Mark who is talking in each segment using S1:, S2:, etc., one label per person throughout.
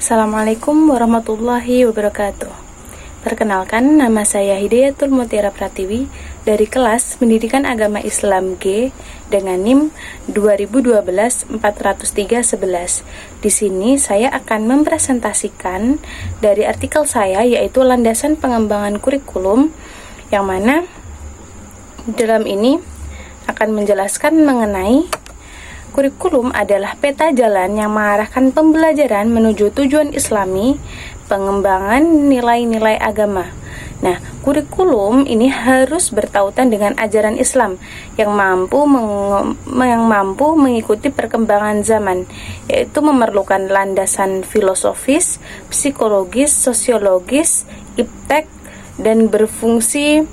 S1: Assalamualaikum warahmatullahi wabarakatuh. Perkenalkan, nama saya Hidayatul Mutiara Pratiwi dari kelas Pendidikan Agama Islam G dengan NIM 2012-403-11. Di sini saya akan mempresentasikan dari artikel saya, yaitu landasan pengembangan kurikulum, yang mana dalam ini akan menjelaskan mengenai kurikulum adalah peta jalan yang mengarahkan pembelajaran menuju tujuan Islami, pengembangan nilai-nilai agama. Nah, kurikulum ini harus bertautan dengan ajaran Islam yang mampu mengikuti perkembangan zaman, yaitu memerlukan landasan filosofis, psikologis, sosiologis, iptek, dan berfungsi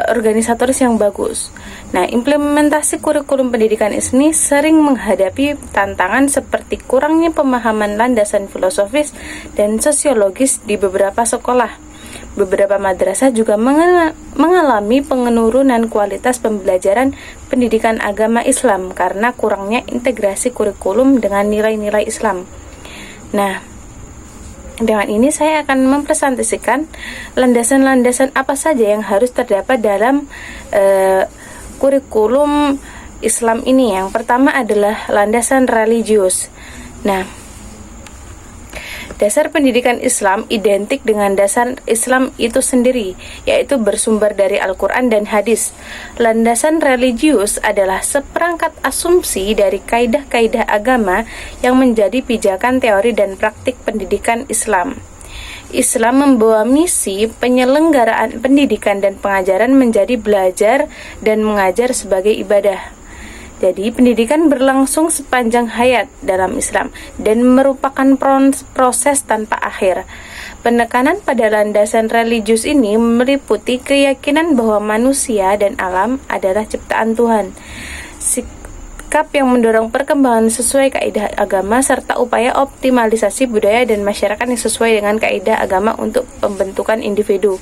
S1: organisatoris yang bagus. Nah, implementasi kurikulum pendidikan ini sering menghadapi tantangan seperti kurangnya pemahaman landasan filosofis dan sosiologis di beberapa sekolah. Beberapa madrasah juga mengalami penurunan kualitas pembelajaran pendidikan agama Islam karena kurangnya integrasi kurikulum dengan nilai-nilai Islam. Nah, dengan ini saya akan mempresentasikan landasan-landasan apa saja yang harus terdapat dalam kurikulum Islam ini. Yang pertama adalah landasan religius. Nah, dasar pendidikan Islam identik dengan dasar Islam itu sendiri, yaitu bersumber dari Al-Quran dan hadis. Landasan religius adalah seperangkat asumsi dari kaidah-kaidah agama yang menjadi pijakan teori dan praktik pendidikan Islam. Islam membawa misi penyelenggaraan pendidikan dan pengajaran menjadi belajar dan mengajar sebagai ibadah. Jadi, pendidikan berlangsung sepanjang hayat dalam Islam dan merupakan proses tanpa akhir. Penekanan pada landasan religius ini meliputi keyakinan bahwa manusia dan alam adalah ciptaan Tuhan, sikap yang mendorong perkembangan sesuai kaidah agama, serta upaya optimalisasi budaya dan masyarakat yang sesuai dengan kaidah agama untuk pembentukan individu.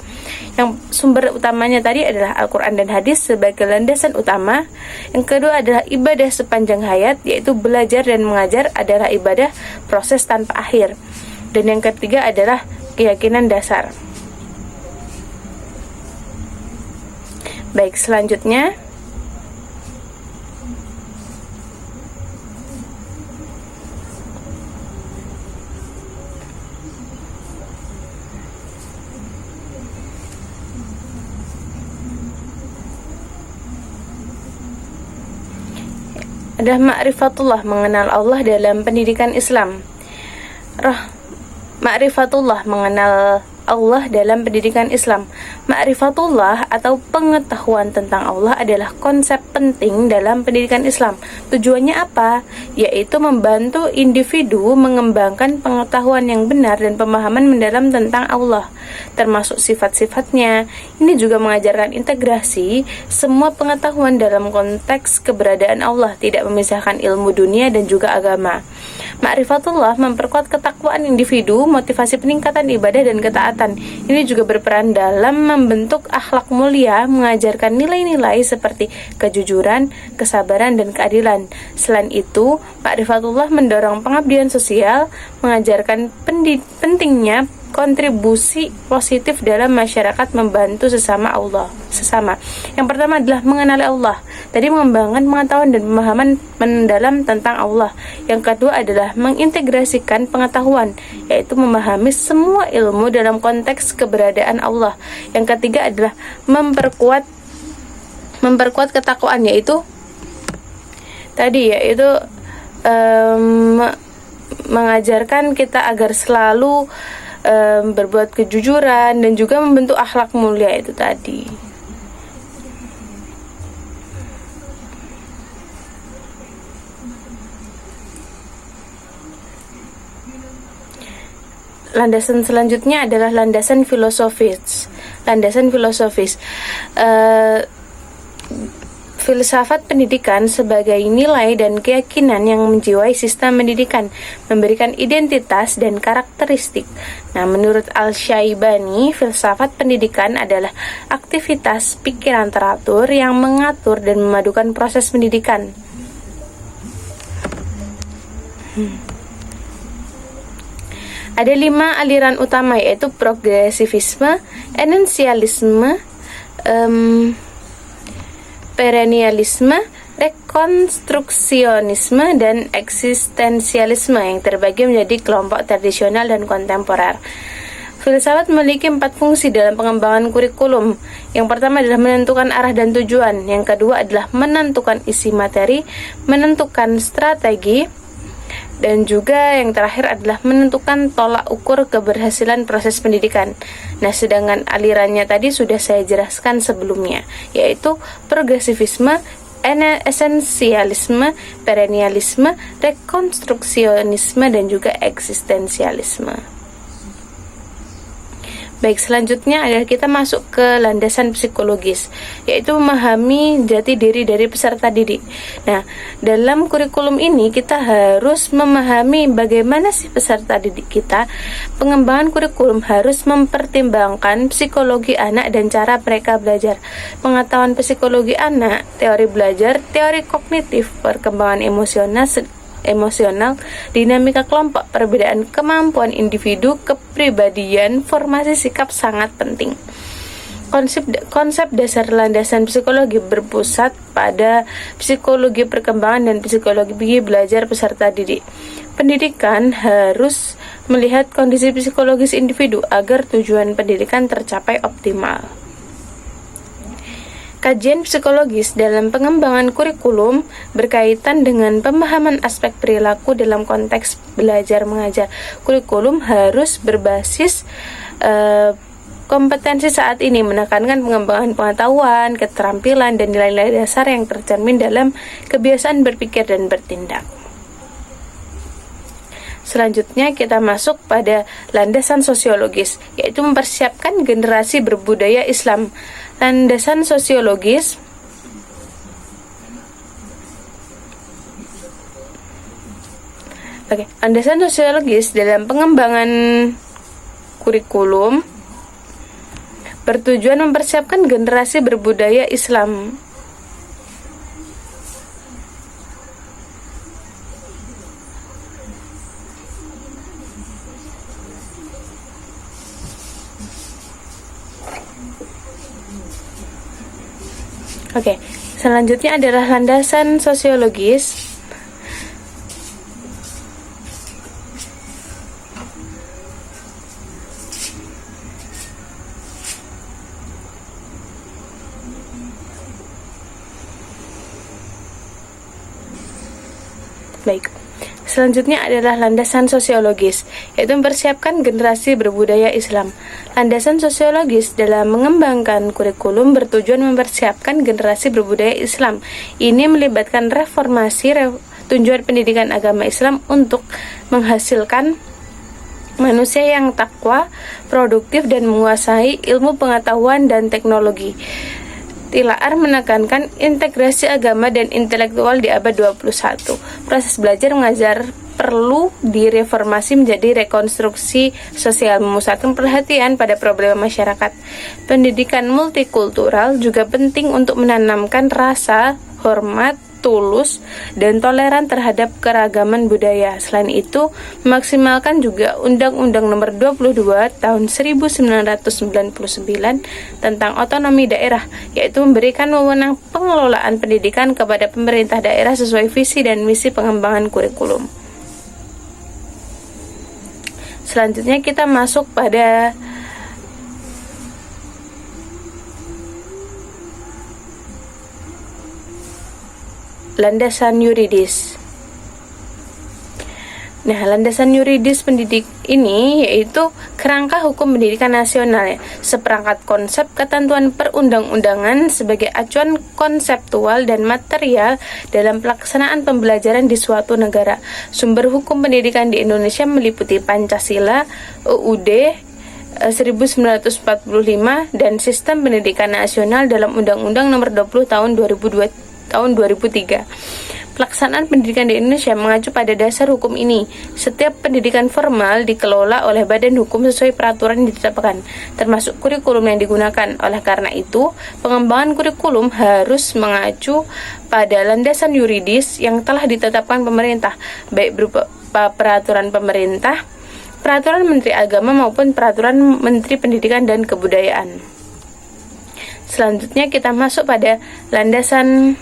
S1: Yang sumber utamanya tadi adalah Al-Quran dan hadis sebagai landasan utama. Yang kedua adalah ibadah sepanjang hayat, yaitu belajar dan mengajar adalah ibadah proses tanpa akhir. Dan yang ketiga adalah keyakinan dasar. Baik, selanjutnya adalah ma'rifatullah, mengenal Allah dalam pendidikan Islam. Ma'rifatullah, mengenal Allah dalam pendidikan Islam. Ma'rifatullah atau pengetahuan tentang Allah adalah konsep penting dalam pendidikan Islam. Tujuannya apa? Yaitu membantu individu mengembangkan pengetahuan yang benar dan pemahaman mendalam tentang Allah, termasuk sifat-sifatnya. Ini juga mengajarkan integrasi semua pengetahuan dalam konteks keberadaan Allah, tidak memisahkan ilmu dunia dan juga agama. Ma'rifatullah memperkuat ketakwaan individu, motivasi peningkatan ibadah dan ketaatan. Ini juga berperan dalam membentuk akhlak mulia, mengajarkan nilai-nilai seperti kejujuran, kesabaran, dan keadilan. Selain itu, ma'rifatullah mendorong pengabdian sosial, mengajarkan pentingnya kontribusi positif dalam masyarakat, membantu sesama. Yang pertama adalah mengenali Allah. Tadi mengembangkan pengetahuan dan pemahaman mendalam tentang Allah. Yang kedua adalah mengintegrasikan pengetahuan, yaitu memahami semua ilmu dalam konteks keberadaan Allah. Yang ketiga adalah memperkuat ketakwaan, yaitu mengajarkan kita agar selalu berbuat kejujuran dan juga membentuk akhlak mulia itu tadi. Landasan selanjutnya adalah landasan filosofis. Filsafat pendidikan sebagai nilai dan keyakinan yang menjiwai sistem pendidikan, memberikan identitas dan karakteristik. Nah, menurut Al-Syaibani, filsafat pendidikan adalah aktivitas pikiran teratur yang mengatur dan memadukan proses pendidikan. Ada 5 aliran utama, yaitu progresivisme, esensialisme, perennialisme, rekonstruksionisme, dan eksistensialisme yang terbagi menjadi kelompok tradisional dan kontemporer. Filsafat memiliki 4 fungsi dalam pengembangan kurikulum. Yang pertama adalah menentukan arah dan tujuan. Yang kedua adalah menentukan isi materi, menentukan strategi, dan juga yang terakhir adalah menentukan tolak ukur keberhasilan proses pendidikan. Nah, sedangkan alirannya tadi sudah saya jelaskan sebelumnya, yaitu progresivisme, esensialisme, perennialisme, rekonstruksionisme, dan juga eksistensialisme. Baik, selanjutnya adalah kita masuk ke landasan psikologis, yaitu memahami jati diri dari peserta didik. Nah, dalam kurikulum ini kita harus memahami bagaimana sih peserta didik kita. Pengembangan kurikulum harus mempertimbangkan psikologi anak dan cara mereka belajar. Pengetahuan psikologi anak, teori belajar, teori kognitif, perkembangan emosional, dinamika kelompok, perbedaan kemampuan individu, kepribadian, formasi sikap sangat penting. Konsep dasar landasan psikologi berpusat pada psikologi perkembangan dan psikologi belajar peserta didik. Pendidikan harus melihat kondisi psikologis individu agar tujuan pendidikan tercapai optimal. Kajian psikologis dalam pengembangan kurikulum berkaitan dengan pemahaman aspek perilaku dalam konteks belajar mengajar. Kurikulum harus berbasis kompetensi saat ini, menekankan pengembangan pengetahuan, keterampilan, dan nilai-nilai dasar yang tercermin dalam kebiasaan berpikir dan bertindak. Selanjutnya kita masuk pada landasan sosiologis, yaitu mempersiapkan generasi berbudaya Islam. Landasan sosiologis landasan sosiologis dalam pengembangan kurikulum bertujuan mempersiapkan generasi berbudaya Islam. Oke, selanjutnya adalah landasan sosiologis. Baik. Selanjutnya adalah landasan sosiologis, yaitu mempersiapkan generasi berbudaya Islam. Landasan sosiologis dalam mengembangkan kurikulum bertujuan mempersiapkan generasi berbudaya Islam. Ini melibatkan reformasi tujuan pendidikan agama Islam untuk menghasilkan manusia yang takwa, produktif, dan menguasai ilmu pengetahuan dan teknologi. Tilaar menekankan integrasi agama dan intelektual di abad 21. Proses belajar mengajar perlu direformasi menjadi rekonstruksi sosial, memusatkan perhatian pada problem masyarakat. Pendidikan multikultural juga penting untuk menanamkan rasa hormat, tulus, dan toleran terhadap keragaman budaya. Selain itu, memaksimalkan juga Undang-Undang Nomor 22 Tahun 1999 tentang otonomi daerah, yaitu memberikan wewenang pengelolaan pendidikan kepada pemerintah daerah sesuai visi dan misi pengembangan kurikulum. Selanjutnya kita masuk pada landasan yuridis. Nah, landasan yuridis pendidik ini yaitu kerangka hukum pendidikan nasional, seperangkat konsep ketentuan perundang-undangan sebagai acuan konseptual dan material dalam pelaksanaan pembelajaran di suatu negara. Sumber hukum pendidikan di Indonesia meliputi Pancasila, UUD 1945, dan Sistem Pendidikan Nasional dalam Undang-Undang Nomor 20 Tahun 2003. Pelaksanaan pendidikan di Indonesia mengacu pada dasar hukum ini. Setiap pendidikan formal dikelola oleh badan hukum sesuai peraturan yang ditetapkan, termasuk kurikulum yang digunakan. Oleh karena itu, pengembangan kurikulum harus mengacu pada landasan yuridis yang telah ditetapkan pemerintah, baik berupa peraturan pemerintah, peraturan Menteri Agama maupun peraturan Menteri Pendidikan dan Kebudayaan. Selanjutnya kita masuk pada landasan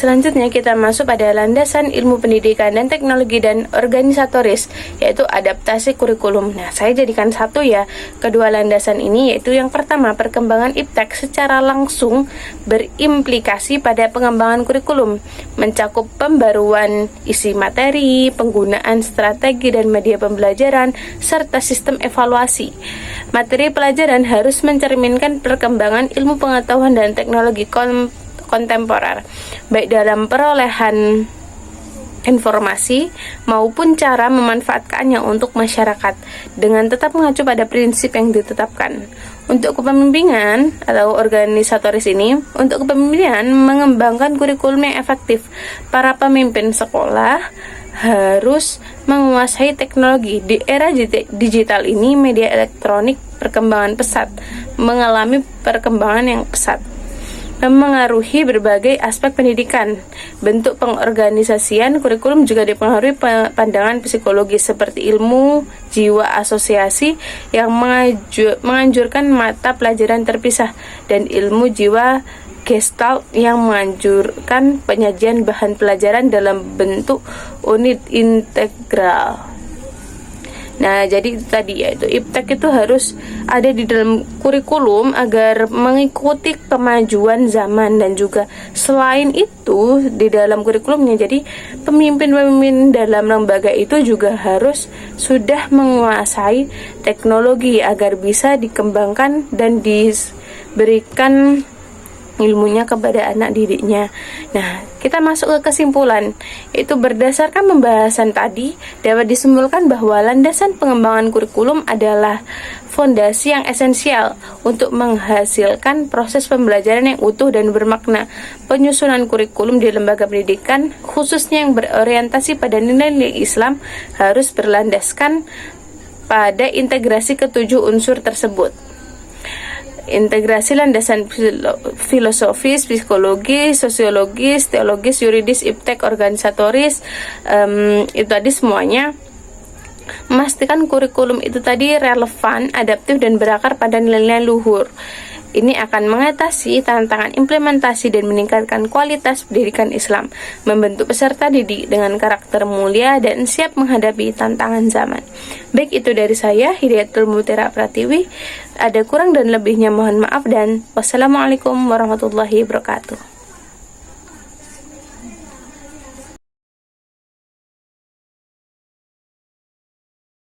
S1: Selanjutnya kita masuk pada landasan ilmu pendidikan dan teknologi dan organisatoris, yaitu adaptasi kurikulum. Nah, saya jadikan satu ya kedua landasan ini, yaitu yang pertama, perkembangan iptek secara langsung berimplikasi pada pengembangan kurikulum, mencakup pembaruan isi materi, penggunaan strategi dan media pembelajaran, serta sistem evaluasi. Materi pelajaran harus mencerminkan perkembangan ilmu pengetahuan dan teknologi kontemporer, baik dalam perolehan informasi maupun cara memanfaatkannya untuk masyarakat, dengan tetap mengacu pada prinsip yang ditetapkan. Untuk kepemimpinan atau organisatoris ini, untuk kepemimpinan mengembangkan kurikulum yang efektif, para pemimpin sekolah harus menguasai teknologi. Di era digital ini, media elektronik mengalami perkembangan yang pesat, memengaruhi berbagai aspek pendidikan. Bentuk pengorganisasian kurikulum juga dipengaruhi pandangan psikologis seperti ilmu jiwa asosiasi yang menganjurkan mata pelajaran terpisah, dan ilmu jiwa Gestalt yang menganjurkan penyajian bahan pelajaran dalam bentuk unit integral. Nah, jadi itu tadi, yaitu iptek itu harus ada di dalam kurikulum agar mengikuti kemajuan zaman, dan juga selain itu di dalam kurikulumnya, jadi pemimpin-pemimpin dalam lembaga itu juga harus sudah menguasai teknologi agar bisa dikembangkan dan diberikan ilmunya kepada anak didiknya. Nah, kita masuk ke kesimpulan. Itu berdasarkan pembahasan tadi, dapat disimpulkan bahwa landasan pengembangan kurikulum adalah fondasi yang esensial untuk menghasilkan proses pembelajaran yang utuh dan bermakna. Penyusunan kurikulum di lembaga pendidikan, khususnya yang berorientasi pada nilai-nilai Islam, harus berlandaskan pada integrasi ketujuh unsur tersebut. Integrasi landasan filosofis, psikologis, sosiologis, teologis, yuridis, iptek, organisatoris, itu tadi semuanya memastikan kurikulum itu tadi relevan, adaptif, dan berakar pada nilai-nilai luhur. Ini akan mengatasi tantangan implementasi dan meningkatkan kualitas pendidikan Islam, membentuk peserta didik dengan karakter mulia dan siap menghadapi tantangan zaman. Baik, itu dari saya, Hidayatul Mutira Pratiwi. Ada kurang dan lebihnya mohon maaf, dan wassalamualaikum warahmatullahi wabarakatuh.